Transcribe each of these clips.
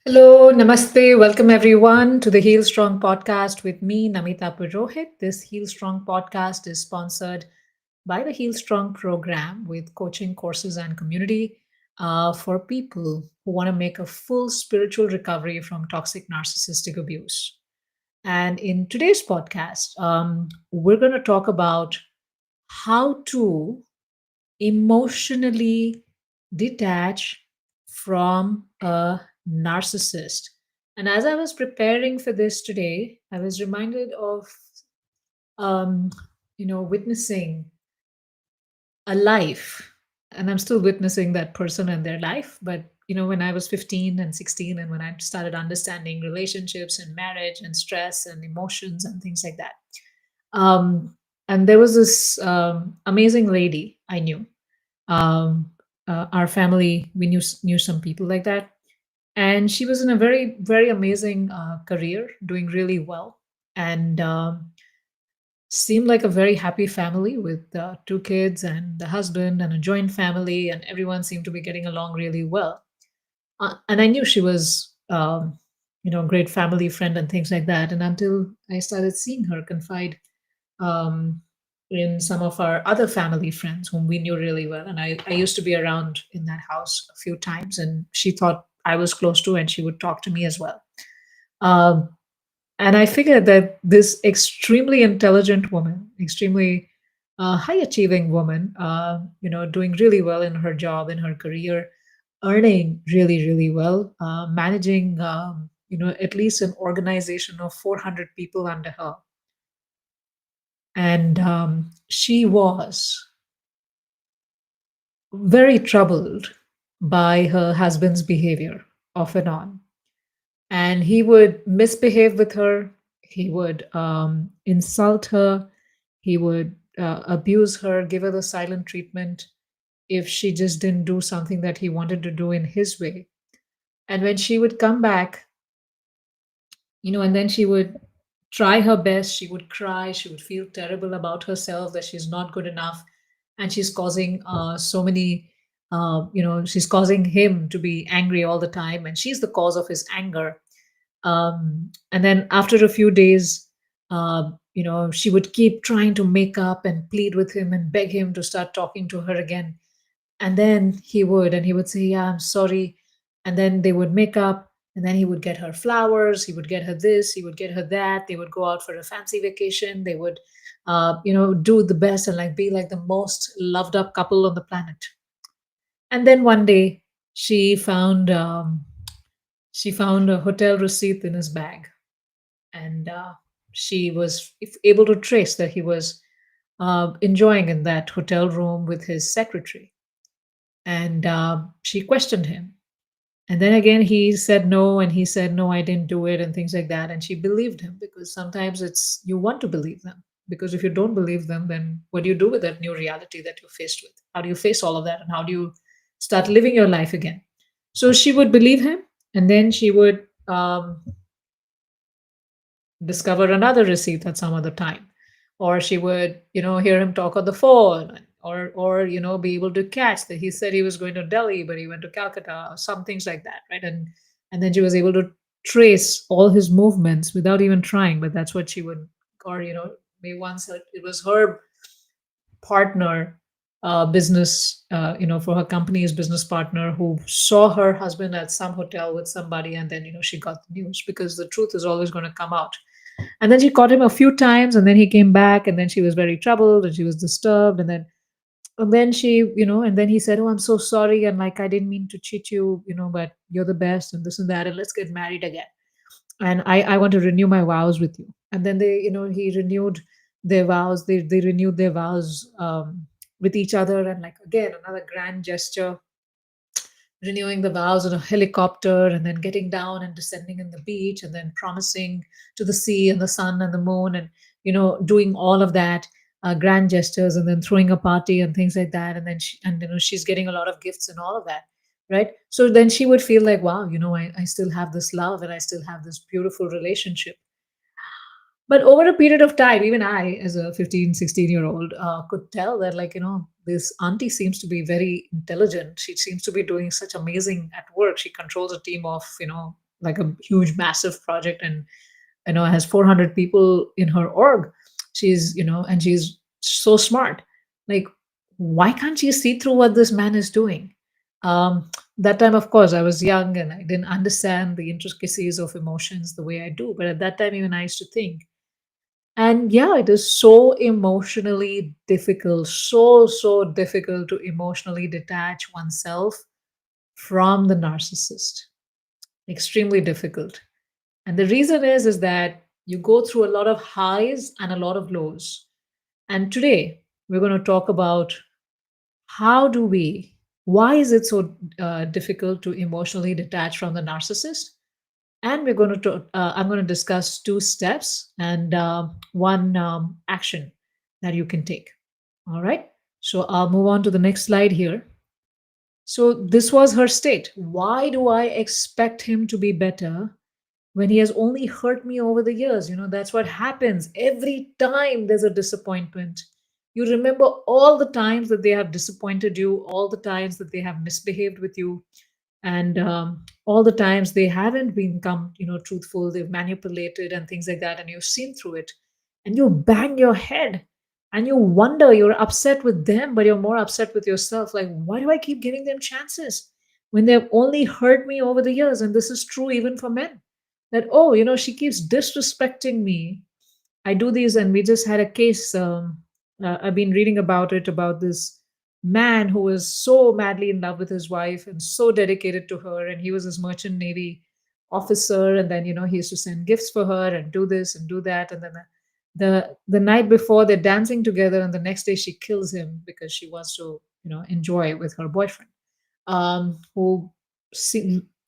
Hello, namaste. Welcome everyone to the Heal Strong podcast with me, Namita Purohit. This Heal Strong podcast is sponsored by the Heal Strong program with coaching courses and community for people who want to make a full spiritual recovery from toxic narcissistic abuse. And in today's podcast, we're going to talk about how to emotionally detach from a narcissist. And as I was preparing for this today, I was reminded of, um, witnessing a life. And I'm still witnessing that person and their life. But, when I was 15 and 16, and when I started understanding relationships and marriage and stress and emotions and things like that. Um, and there was this amazing lady I knew. um, our family, we knew some people like that, and she was in a very amazing career, doing really well, and seemed like a very happy family with two kids and the husband and a joint family, and everyone seemed to be getting along really well. And I knew she was a great family friend and things like that, and until I started seeing her confide um, in some of our other family friends whom we knew really well. And I used to be around in that house a few times, and she thought I was close to, and she would talk to me as well. Um, and I figured that this extremely intelligent woman, extremely high achieving woman, doing really well in her job, in her career, earning really well, managing, at least an organization of 400 people under her. And she was very troubled by her husband's behavior off and on. And he would misbehave with her, he would insult her, he would abuse her, give her the silent treatment if she just didn't do something that he wanted to do in his way. And when she would come back, and then she would try her best, she would cry, she would feel terrible about herself that she's not good enough, and she's causing so many she's causing him to be angry all the time, and she's the cause of his anger. And then after a few days, she would keep trying to make up and plead with him and beg him to start talking to her again. And then he would say, yeah, I'm sorry. And then they would make up, and then he would get her flowers, he would get her this, he would get her that, they would go out for a fancy vacation, they would do the best and like be like the most loved up couple on the planet. And then one day she found a hotel receipt in his bag, and she was able to trace that he was enjoying in that hotel room with his secretary. And she questioned him. And then again, he said no, and he said, no, I didn't do it, and things like that. And she believed him, because sometimes it's you want to believe them. Because if you don't believe them, then what do you do with that new reality that you're faced with? How do you face all of that? And how do you start living your life again? So she would believe him, and then she would discover another receipt at some other time, or she would hear him talk on the phone, or be able to catch that he said he was going to Delhi but he went to Calcutta, or some things like that, right? And then she was able to trace all his movements without even trying. But that's what she would, or maybe once it was her partner, business, for her company's business partner, who saw her husband at some hotel with somebody, and then she got the news, because the truth is always going to come out. And then she caught him a few times, and then he came back, and then she was very troubled and she was disturbed. And then and then he said, oh, I'm so sorry, and like, I didn't mean to cheat you, but you're the best, and this and that, and let's get married again. And I want to renew my vows with you. And then he renewed their vows. They renewed their vows with each other, and like again another grand gesture, renewing the vows on a helicopter, and then getting down and descending in the beach, and then promising to the sea and the sun and the moon, and doing all of that, grand gestures, and then throwing a party and things like that. And then she's getting a lot of gifts and all of that, right? So then she would feel like, wow, I still have this love, and I still have this beautiful relationship. But over a period of time, even I, as a 15, 16-year-old, could tell that, like, this auntie seems to be very intelligent. She seems to be doing such amazing at work. She controls a team of, like a huge massive project, and has 400 people in her org. She's and she's so smart. Like, why can't she see through what this man is doing? That time, of course, I was young and I didn't understand the intricacies of emotions the way I do, but at that time even I used to think. And yeah, it is so emotionally difficult, so difficult to emotionally detach oneself from the narcissist. Extremely difficult. And the reason is that you go through a lot of highs and a lot of lows. And today we're going to talk about how do we, why is it so difficult to emotionally detach from the narcissist? And we're going to, I'm going to discuss two steps and one action that you can take. All right. So I'll move on to the next slide here. So this was her state. Why do I expect him to be better when he has only hurt me over the years? That's what happens every time there's a disappointment. You remember all the times that they have disappointed you, all the times that they have misbehaved with you, and all the times they haven't been come truthful, they've manipulated and things like that, and you've seen through it, and you bang your head and you wonder, you're upset with them but you're more upset with yourself, like, why do I keep giving them chances when they've only hurt me over the years? And this is true even for men, that, oh, she keeps disrespecting me. I do these, and we just had a case. I've been reading about it, about this man who was so madly in love with his wife and so dedicated to her, and he was his merchant navy officer, and then he used to send gifts for her and do this and do that, and then the night before they're dancing together, and the next day she kills him because she wants to enjoy with her boyfriend, who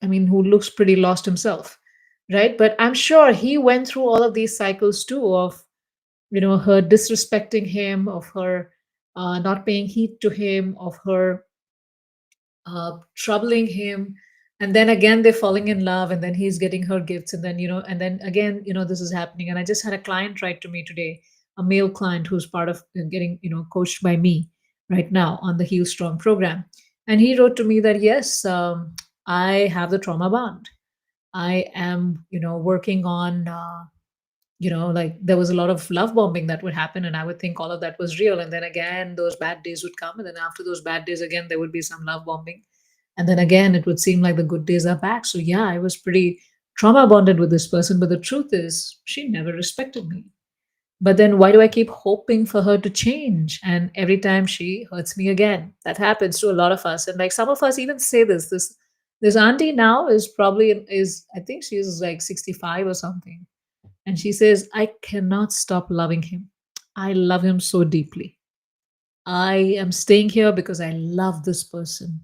who looks pretty lost himself, right? But I'm sure he went through all of these cycles too, of her disrespecting him, of her not paying heed to him, of her troubling him, and then again they're falling in love, and then he's getting her gifts, and then and then again this is happening. And I just had a client write to me today, a male client who's part of getting coached by me right now on the Heal Strong program, and he wrote to me that, yes, I have the trauma bond. I am working on like, there was a lot of love bombing that would happen, and I would think all of that was real, and then again those bad days would come, and then after those bad days again there would be some love bombing, and then again it would seem like the good days are back. So yeah, I was pretty trauma bonded with this person, but the truth is she never respected me. But then why do I keep hoping for her to change, and every time she hurts me again? That happens to a lot of us, and like, some of us even say this auntie now is probably, is, I think she's like 65 or something, and she says, I cannot stop loving him. I love him so deeply. I am staying here because I love this person.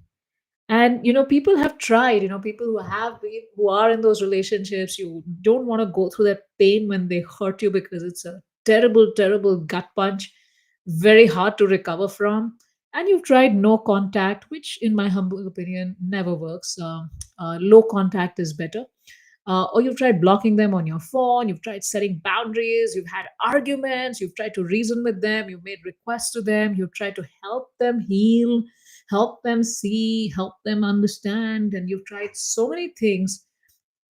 And people have tried, people who have been, who are in those relationships, you don't want to go through that pain when they hurt you, because it's a terrible gut punch, very hard to recover from. And you've tried no contact, which in my humble opinion never works. Low contact is better. Or you've tried blocking them on your phone, you've tried setting boundaries, you've had arguments, you've tried to reason with them, you've made requests to them, you've tried to help them heal, help them see, help them understand, and you've tried so many things,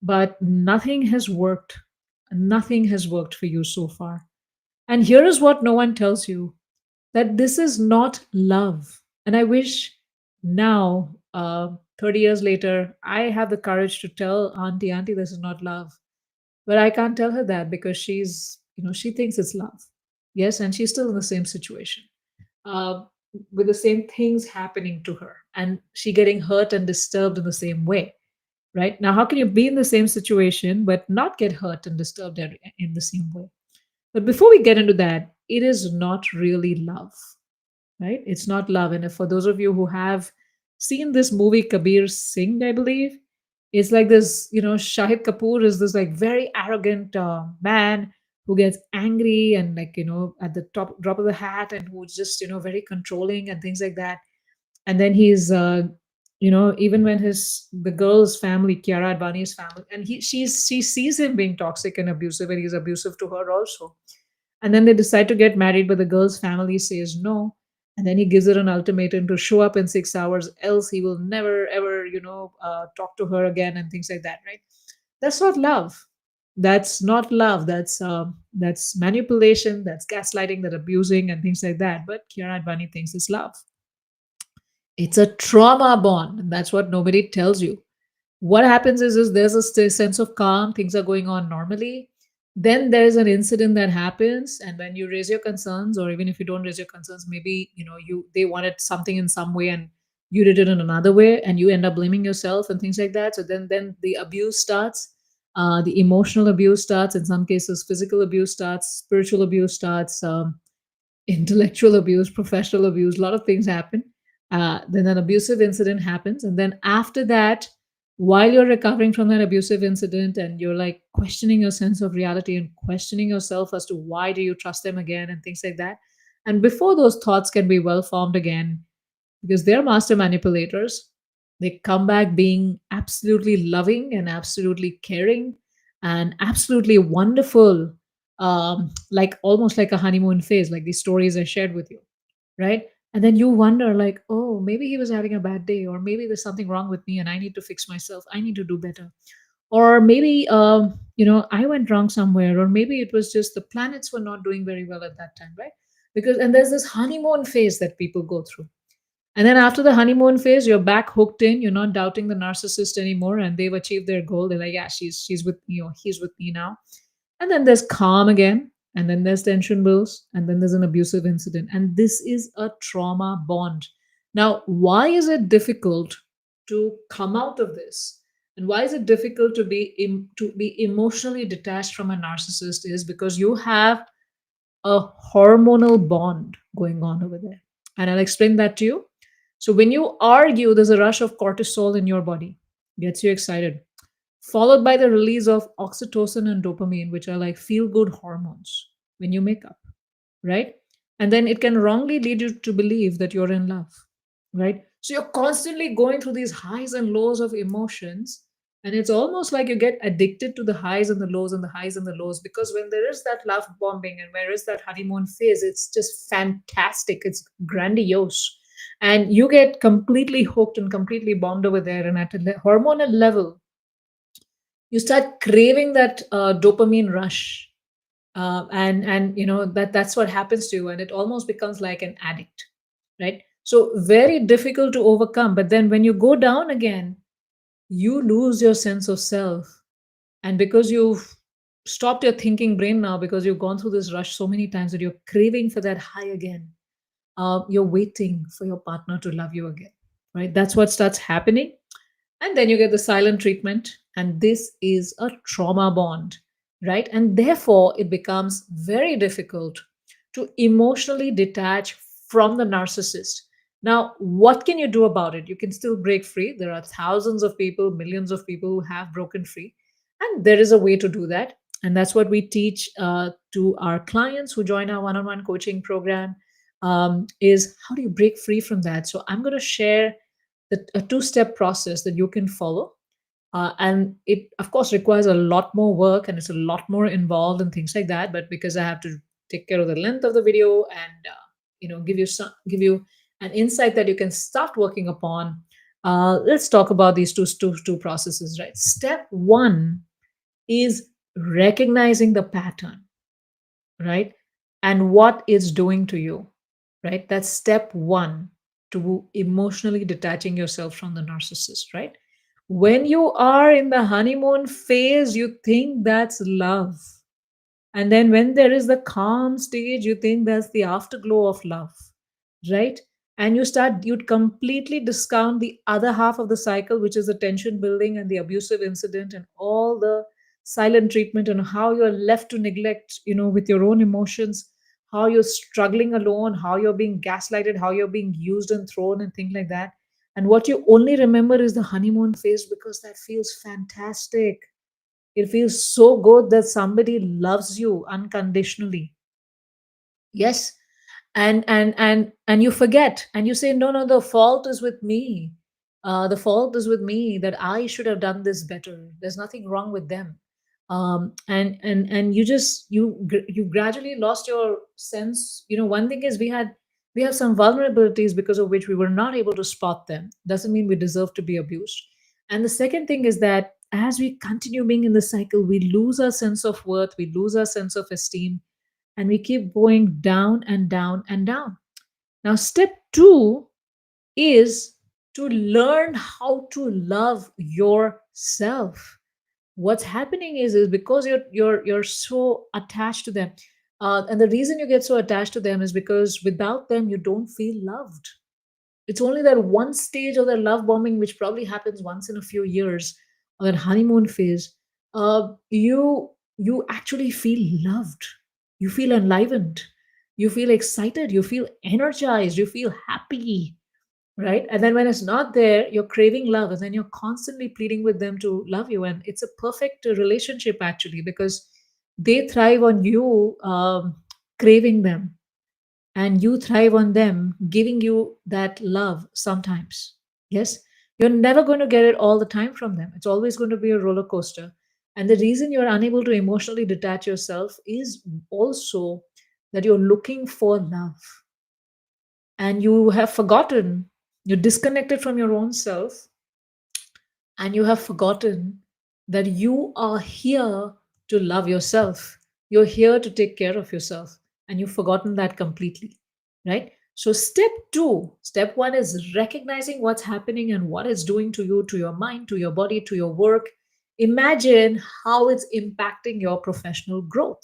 but nothing has worked. Nothing has worked for you so far. And here is what no one tells you, that this is not love. And I wish now, 30 years later, I have the courage to tell Auntie, this is not love. But I can't tell her that, because she thinks it's love. Yes, and she's still in the same situation, uh, with the same things happening to her, and she getting hurt and disturbed in the same way. Right now, how can you be in the same situation but not get hurt and disturbed in the same way? But before we get into that, it is not really love, right? It's not love. And if, for those of you who have seen this movie Kabir Singh, I believe, it's like this, Shahid Kapoor is this like very arrogant man who gets angry and, like, at the top drop of the hat, and who's just, very controlling and things like that. And then he's even when the girl's family, Kiara Advani's family, and she sees him being toxic and abusive, and he's abusive to her also. And then they decide to get married, but the girl's family says no. And then he gives her an ultimatum to show up in 6 hours, else he will never ever talk to her again, and things like that, right? That's not love. That's not love. That's manipulation. That's gaslighting. That abusing and things like that. But Kiara Advani thinks it's love. It's a trauma bond, and that's what nobody tells you. What happens is there's a sense of calm, things are going on normally. Then there's an incident that happens, and when you raise your concerns, or even if you don't raise your concerns, maybe they wanted something in some way and you did it in another way, and you end up blaming yourself and things like that. So then the abuse starts. The emotional abuse starts. In some cases, physical abuse starts, spiritual abuse starts, intellectual abuse, professional abuse, a lot of things happen. Then an abusive incident happens. And then after that, while you're recovering from that abusive incident and you're like questioning your sense of reality and questioning yourself as to why do you trust them again and things like that. And before those thoughts can be well formed again, because they're master manipulators, they come back being absolutely loving and absolutely caring and absolutely wonderful, like almost like a honeymoon phase, like these stories I shared with you, right? And then you wonder, like, oh, maybe he was having a bad day, or maybe there's something wrong with me and I need to fix myself. I need to do better. Or maybe, I went wrong somewhere, or maybe it was just the planets were not doing very well at that time, right? Because, and there's this honeymoon phase that people go through. And then after the honeymoon phase, you're back hooked in. You're not doubting the narcissist anymore, and they've achieved their goal. They're like, yeah, she's with me, or he's with me now. And then there's calm again, and then there's tension builds, and then there's an abusive incident. And this is a trauma bond. Now, why is it difficult to come out of this? And why is it difficult to be emotionally detached from a narcissist? Is because you have a hormonal bond going on over there. And I'll explain that to you. So when you argue, there's a rush of cortisol in your body, gets you excited, followed by the release of oxytocin and dopamine, which are like feel good hormones when you make up, right? And then it can wrongly lead you to believe that you're in love, right? So you're constantly going through these highs and lows of emotions. And it's almost like you get addicted to the highs and the lows and the highs and the lows, because when there is that love bombing and where is that honeymoon phase, it's just fantastic. It's grandiose. And you get completely hooked and completely bombed over there. And at a hormonal level, you start craving that dopamine rush, and that's what happens to you, and it almost becomes like an addict, right? So very difficult to overcome. But then when you go down again, you lose your sense of self. And because you've stopped your thinking brain now, because you've gone through this rush so many times that you're craving for that high again, you're waiting for your partner to love you again, right? That's what starts happening. And then you get the silent treatment, and this is a trauma bond, right? And therefore it becomes very difficult to emotionally detach from the narcissist. Now, what can you do about it? You can still break free. There are thousands of people, millions of people who have broken free, and there is a way to do that. And that's what we teach to our clients who join our one-on-one coaching program, is how do you break free from that. So I'm going to share a two-step process that you can follow, and it of course requires a lot more work and it's a lot more involved and things like that. But because I have to take care of the length of the video and give you an insight that you can start working upon, let's talk about these two processes. Right, step one is recognizing the pattern, right? And what it's doing to you, right? That's step one to emotionally detaching yourself from the narcissist, right? When you are in the honeymoon phase, you think that's love. And then when there is the calm stage, you think that's the afterglow of love, right? And you'd completely discount the other half of the cycle, which is the tension building and the abusive incident and all the silent treatment, and how you're left to neglect, with your own emotions, how you're struggling alone, how you're being gaslighted, how you're being used and thrown and things like that. And what you only remember is the honeymoon phase, because that feels fantastic. It feels so good that somebody loves you unconditionally. Yes. And you forget and you say, no, no, the fault is with me. The fault is with me, that I should have done this better. There's nothing wrong with them. And you gradually lost your sense. One thing is, we have some vulnerabilities because of which we were not able to spot them. Doesn't mean we deserve to be abused. And the second thing is that as we continue being in the cycle, we lose our sense of worth, we lose our sense of esteem, and we keep going down and down and down. Now, step two is to learn how to love yourself. What's happening is because you're so attached to them, and the reason you get so attached to them is because without them you don't feel loved. It's only that one stage of the love bombing, which probably happens once in a few years, or that honeymoon phase. You actually feel loved. You feel enlivened. You feel excited. You feel energized. You feel happy, right? And then when it's not there, you're craving love, and then you're constantly pleading with them to love you. And it's a perfect relationship actually, because they thrive on you craving them, and you thrive on them giving you that love sometimes. Yes, you're never going to get it all the time from them. It's always going to be a roller coaster. And the reason you're unable to emotionally detach yourself is also that you're looking for love, and you have forgotten, you're disconnected from your own self, and you have forgotten that you are here to love yourself. You're here to take care of yourself, and you've forgotten that completely, right? So, step one is recognizing what's happening and what it's doing to you, to your mind, to your body, to your work. Imagine how it's impacting your professional growth.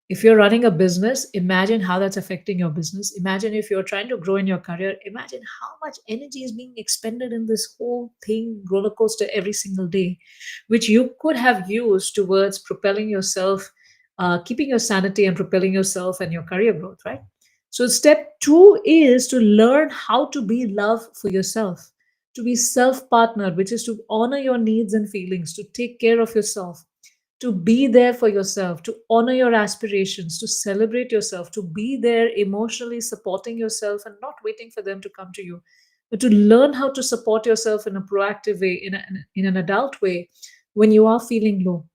If you're running a business, imagine how that's affecting your business. Imagine if you're trying to grow in your career, imagine how much energy is being expended in this whole thing, roller coaster, every single day, which you could have used towards propelling yourself, keeping your sanity and propelling yourself and your career growth, right? So, step two is to learn how to be love for yourself, to be self partnered, which is to honor your needs and feelings, to take care of yourself, to be there for yourself, to honor your aspirations, to celebrate yourself, to be there emotionally supporting yourself and not waiting for them to come to you, but to learn how to support yourself in a proactive way, in an adult way when you are feeling low.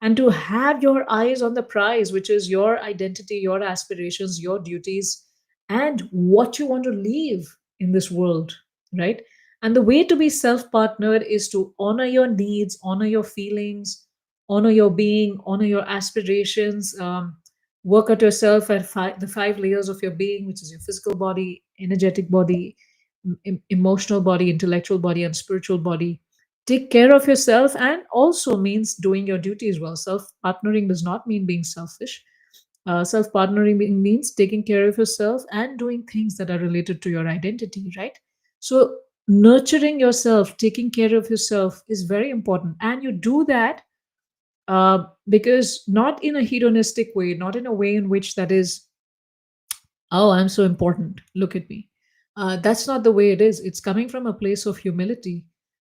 And to have your eyes on the prize, which is your identity, your aspirations, your duties, and what you want to leave in this world, right? And the way to be self partnered is to honor your needs, honor your feelings, honor your being, honor your aspirations, work at yourself at the five layers of your being, which is your physical body, energetic body, emotional body, intellectual body, and spiritual body. Take care of yourself, and also means doing your duties well. Self partnering does not mean being selfish. Self partnering means taking care of yourself and doing things that are related to your identity, right? So, nurturing yourself, taking care of yourself is very important. And you do that because not in a hedonistic way, not in a way in which that is, oh, I'm so important, look at me. That's not the way it is. It's coming from a place of humility.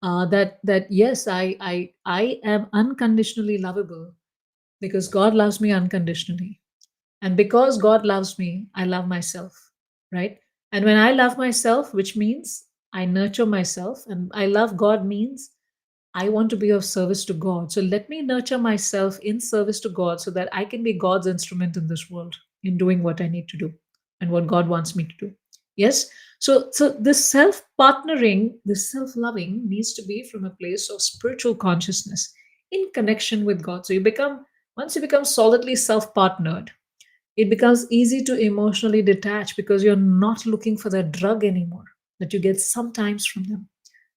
That yes, I am unconditionally lovable because God loves me unconditionally, and because God loves me, I love myself, right? And when I love myself, which means I nurture myself, and I love God means I want to be of service to God. So let me nurture myself in service to God so that I can be God's instrument in this world in doing what I need to do and what God wants me to do. Yes. So this self-partnering, this self-loving needs to be from a place of spiritual consciousness in connection with God. So once you become solidly self-partnered, it becomes easy to emotionally detach because you're not looking for that drug anymore that you get sometimes from them,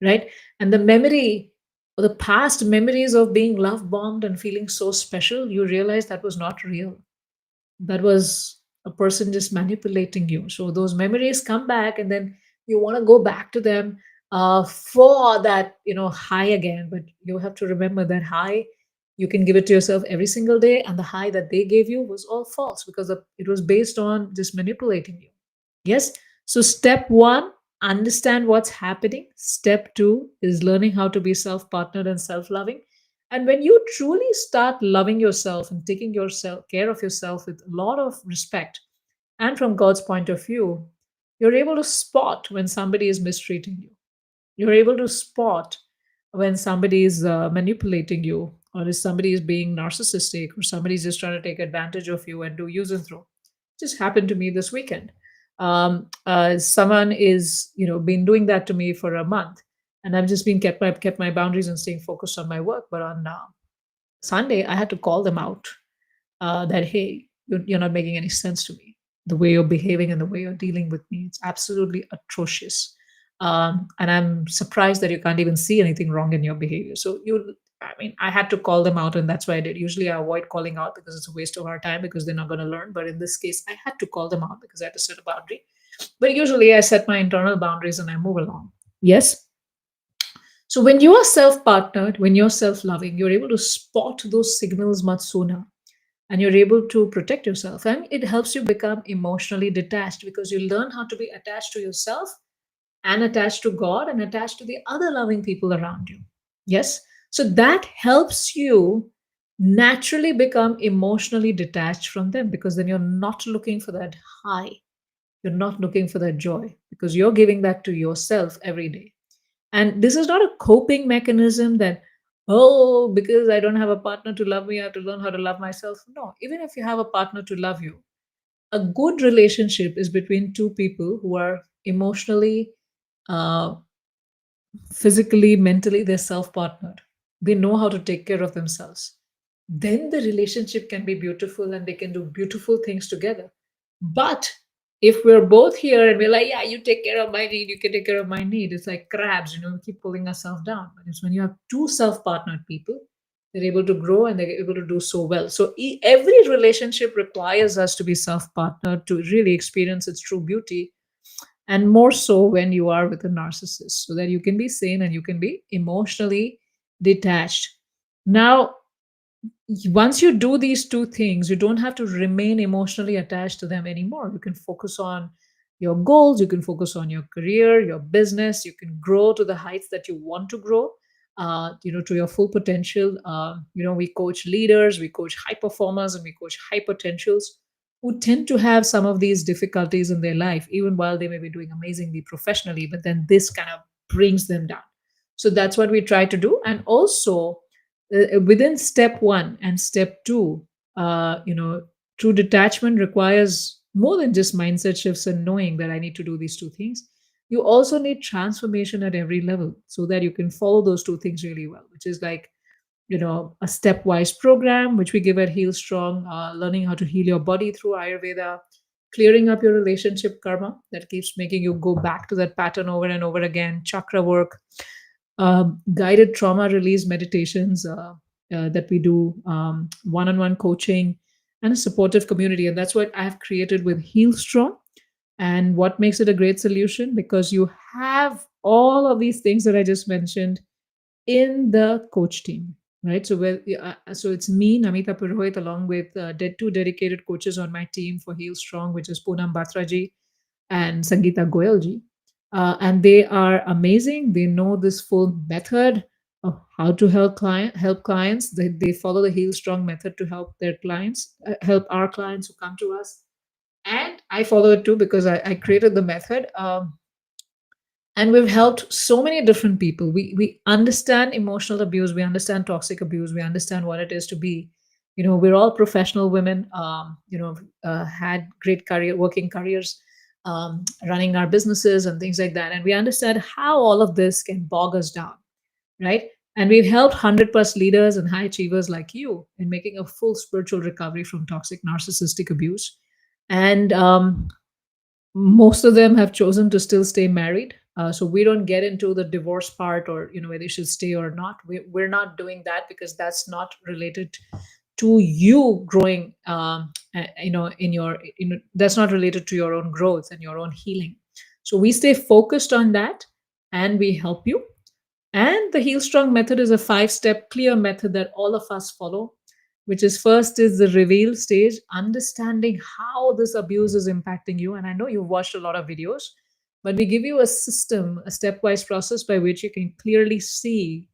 right? And the memory or the past memories of being love bombed and feeling so special, you realize that was not real. That was a person just manipulating you. So those memories come back, and then you want to go back to them for that, high again. But you have to remember that high, you can give it to yourself every single day, and the high that they gave you was all false because it was based on just manipulating you. Yes. So, step one, understand what's happening. Step two is learning how to be self partnered and self loving. And when you truly start loving yourself and taking yourself care of yourself with a lot of respect, and from God's point of view, you're able to spot when somebody is mistreating you. You're able to spot when somebody is manipulating you, or if somebody is being narcissistic, or somebody is just trying to take advantage of you and do use and throw. Just happened to me this weekend. Someone is, been doing that to me for a month, and I've just been kept my boundaries and staying focused on my work. But on Sunday, I had to call them out that, hey, you're not making any sense to me. The way you're behaving and the way you're dealing with me, it's absolutely atrocious. And I'm surprised that you can't even see anything wrong in your behavior. So I mean, I had to call them out, and that's why I did. Usually, I avoid calling out because it's a waste of our time because they're not going to learn. But in this case, I had to call them out because I had to set a boundary. But usually, I set my internal boundaries and I move along. Yes. So when you are self-partnered, when you're self-loving, you're able to spot those signals much sooner, and you're able to protect yourself, and it helps you become emotionally detached because you learn how to be attached to yourself and attached to God and attached to the other loving people around you. Yes. So that helps you naturally become emotionally detached from them, because then you're not looking for that high, you're not looking for that joy, because you're giving that to yourself every day. And this is not a coping mechanism that, oh, because I don't have a partner to love me, I have to learn how to love myself. No, even if you have a partner to love you, a good relationship is between two people who are emotionally, uh, physically, mentally, they're self partnered. They know how to take care of themselves. Then the relationship can be beautiful and they can do beautiful things together. But if we're both here and we're like, yeah, you take care of my need, you can take care of my need, it's like crabs, we keep pulling ourselves down. But it's when you have two self partnered people, they're able to grow and they're able to do so well. So every relationship requires us to be self partnered to really experience its true beauty, and more so when you are with a narcissist, so that you can be sane and you can be emotionally detached. Now, once you do these two things, you don't have to remain emotionally attached to them anymore. You can focus on your goals, you can focus on your career, your business, you can grow to the heights that you want to grow, to your full potential. We coach leaders, we coach high performers, and we coach high potentials who tend to have some of these difficulties in their life, even while they may be doing amazingly professionally, but then this kind of brings them down. So that's what we try to do. And also, within step one and step two, true detachment requires more than just mindset shifts and knowing that I need to do these two things. You also need transformation at every level so that you can follow those two things really well, which is like, a stepwise program, which we give at Heal Strong, learning how to heal your body through Ayurveda, clearing up your relationship karma that keeps making you go back to that pattern over and over again, chakra work, guided trauma release meditations that we do, one on one coaching, and a supportive community. And that's what I have created with Heal Strong. And what makes it a great solution? Because you have all of these things that I just mentioned in the coach team, right? So it's me, Namita Purohit, along with two dedicated coaches on my team for Heal Strong, which is Poonam Batraji and Sangeeta Goyalji. And they are amazing. They know this full method of how to help clients. They follow the Heal Strong method to help their clients, help our clients who come to us. And I follow it too because I created the method. And we've helped so many different people. We understand emotional abuse, we understand toxic abuse, we understand what it is to be, we're all professional women, had great career working careers, running our businesses and things like that, and we understand how all of this can bog us down, right? And we've helped 100 plus leaders and high achievers like you in making a full spiritual recovery from toxic narcissistic abuse. And most of them have chosen to still stay married. So we don't get into the divorce part, or whether they should stay or not. We're not doing that because that's not related to you growing. In your, that's not related to your own growth and your own healing. So we stay focused on that, and we help you. And the Heal Strong method is a 5 step clear method that all of us follow, which is first is the reveal stage, understanding how this abuse is impacting you. And I know you've watched a lot of videos, but we give you a system, a stepwise process by which you can clearly see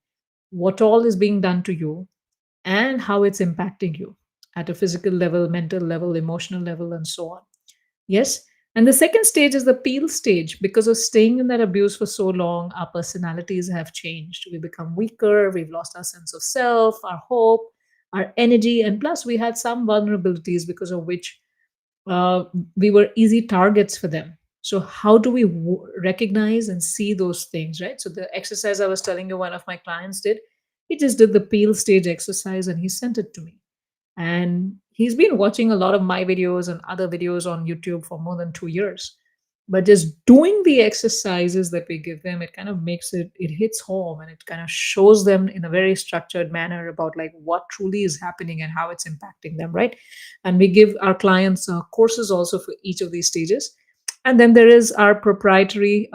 what all is being done to you and how it's impacting you at a physical level, mental level, emotional level, and so on. Yes. And the second stage is the peel stage. Because of staying in that abuse for so long, our personalities have changed. We become weaker, we've lost our sense of self, our hope, our energy, and plus we had some vulnerabilities because of which we were easy targets for them. So how do we recognize and see those things, right? So the exercise I was telling you one of my clients did, he just did the peel stage exercise and he sent it to me. And he's been watching a lot of my videos and other videos on YouTube for more than 2 years. But just doing the exercises that we give them, it kind of makes it hits home, and it kind of shows them in a very structured manner about like what truly is happening and how it's impacting them, right? And we give our clients courses also for each of these stages. And then there is our proprietary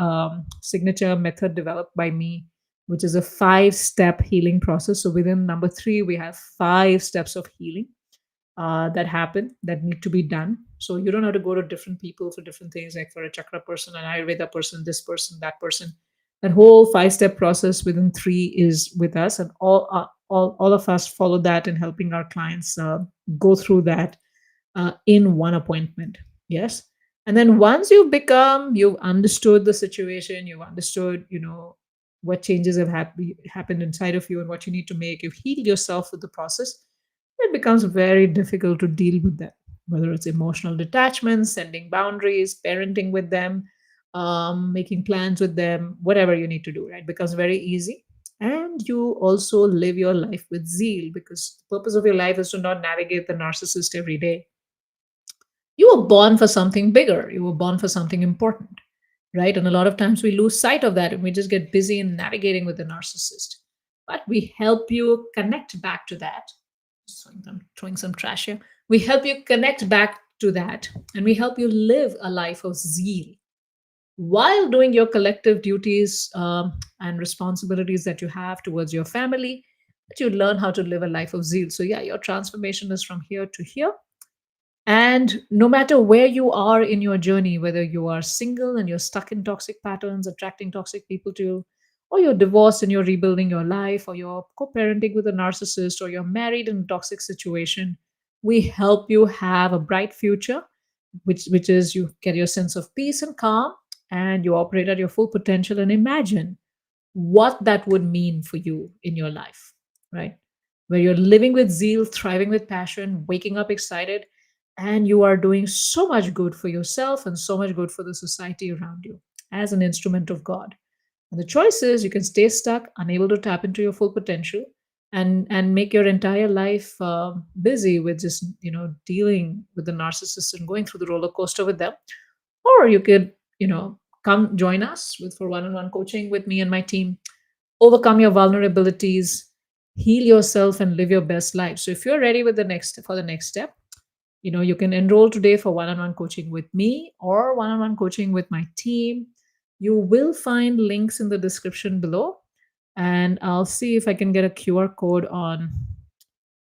signature method developed by me, which is a 5 step healing process. So within number 3, we have 5 steps of healing that happen that need to be done. So you don't have to go to different people for different things, like for a chakra person, an Ayurveda person, this person, that person. That whole 5 step process within 3 is with us, and all of us follow that in helping our clients go through that in one appointment. Yes. And then once you've understood the situation, you've understood, what changes have happened inside of you and what you need to make, you've healed yourself with the process, it becomes very difficult to deal with that. Whether it's emotional detachment, sending boundaries, parenting with them, making plans with them, whatever you need to do, right? Becomes very easy. And you also live your life with zeal, because the purpose of your life is to not navigate the narcissist every day. You were born for something bigger, you were born for something important, right? And a lot of times we lose sight of that and we just get busy in navigating with the narcissist. But we help you connect back to that. Throwing some trash here. We help you connect back to that, and we help you live a life of zeal while doing your collective duties and responsibilities that you have towards your family. But you learn how to live a life of zeal. So yeah, your transformation is from here to here. And no matter where you are in your journey, whether you are single and you're stuck in toxic patterns, attracting toxic people to you, or you're divorced and you're rebuilding your life, or you're co parenting with a narcissist, or you're married in a toxic situation, we help you have a bright future, which is you get your sense of peace and calm, and you operate at your full potential and imagine what that would mean for you in your life, right? Where you're living with zeal, thriving with passion, waking up excited, and you are doing so much good for yourself and so much good for the society around you as an instrument of God. And the choice is you can stay stuck, unable to tap into your full potential, and make your entire life busy with just dealing with the narcissist and going through the roller coaster with them. Or you could come join us with for one-on-one coaching with me and my team, overcome your vulnerabilities, heal yourself, and live your best life. So if you're ready with the next step, you can enroll today for one-on-one coaching with me or one-on-one coaching with my team. You will find links in the description below, and I'll see if I can get a QR code on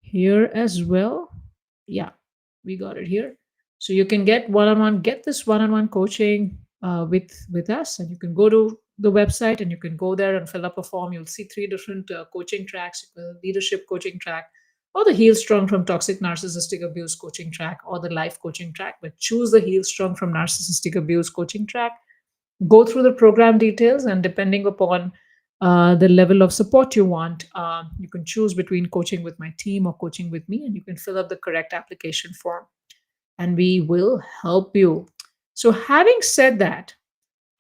here as well. Yeah, we got it here. So you can get this one-on-one coaching with us, and you can go to the website and you can go there and fill up a form. You'll see 3 different coaching tracks: leadership coaching track, or the Heal Strong from Toxic Narcissistic Abuse coaching track, or the Life coaching track. But choose the Heal Strong from Narcissistic Abuse coaching track. Go through the program details, and depending upon the level of support you want, you can choose between coaching with my team or coaching with me, and you can fill up the correct application form, and we will help you. So, having said that,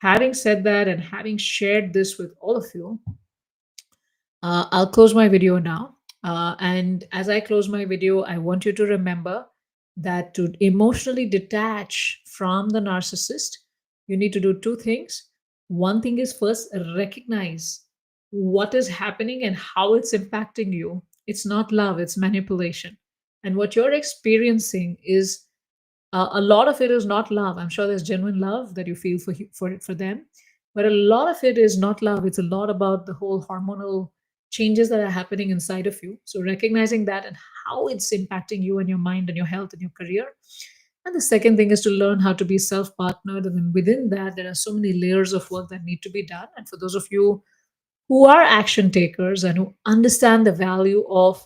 and having shared this with all of you, I'll close my video now. And as I close my video, I want you to remember that to emotionally detach from the narcissist, you need to do 2 things. One thing is, first, recognize what is happening and how it's impacting you. It's not love, it's manipulation. And what you're experiencing is a lot of it is not love. I'm sure there's genuine love that you feel for them, but a lot of it is not love. It's a lot about the whole hormonal changes that are happening inside of you. So recognizing that and how it's impacting you and your mind and your health and your career. And the second thing is to learn how to be self-partnered. And then within that, there are so many layers of work that need to be done. And for those of you who are action takers and who understand the value of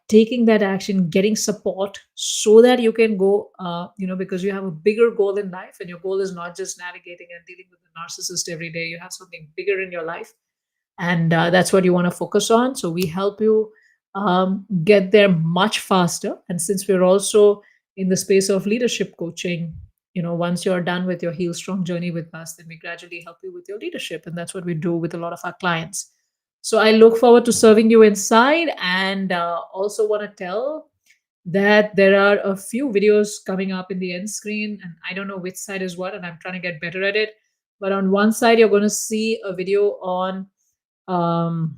taking that action, getting support so that you can go, because you have a bigger goal in life, and your goal is not just navigating and dealing with the narcissist every day. You have something bigger in your life, and that's what you want to focus on. So we help you get there much faster. And since we're also in the space of leadership coaching, once you're done with your heal strong journey with us, then we gradually help you with your leadership, and that's what we do with a lot of our clients. So I look forward to serving you inside, and also want to tell that there are a few videos coming up in the end screen, and I don't know which side is what, and I'm trying to get better at it. But on one side, you're going to see a video on um,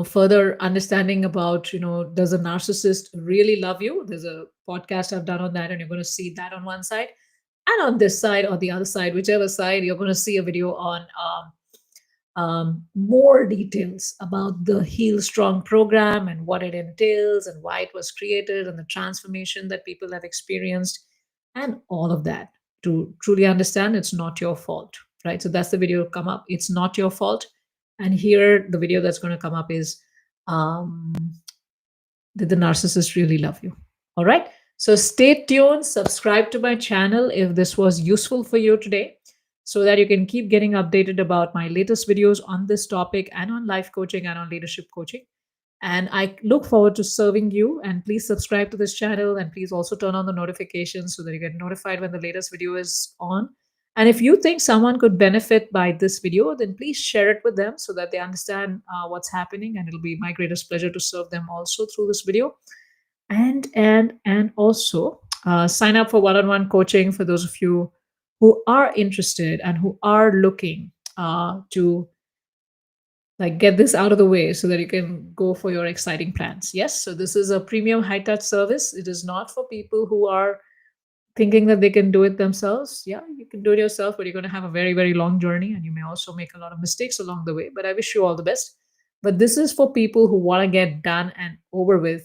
further understanding about, does a narcissist really love you? There's a podcast I've done on that, and you're going to see that on one side. And on this side or the other side, whichever side, you're going to see a video on more details about the Heal Strong program and what it entails and why it was created and the transformation that people have experienced and all of that, to truly understand it's not your fault, right? So that's the video come up. It's not your fault. And here, the video that's going to come up is, um, did the narcissist really love you? All right. So stay tuned, subscribe to my channel if this was useful for you today, so that you can keep getting updated about my latest videos on this topic and on life coaching and on leadership coaching. And I look forward to serving you. And please subscribe to this channel, and please also turn on the notifications so that you get notified when the latest video is on. And if you think someone could benefit by this video, then please share it with them so that they understand what's happening. And it'll be my greatest pleasure to serve them also through this video. And also sign up for one-on-one coaching for those of you who are interested and who are looking to like get this out of the way so that you can go for your exciting plans. Yes, so this is a premium high touch service. It is not for people who are thinking that they can do it themselves. Yeah, you can do it yourself, but you're going to have a very, very long journey, and you may also make a lot of mistakes along the way. But I wish you all the best. But this is for people who want to get done and over with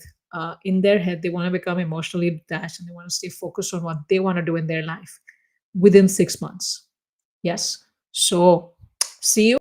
in their head. They want to become emotionally detached, and they want to stay focused on what they want to do in their life within 6 months. Yes. So see you.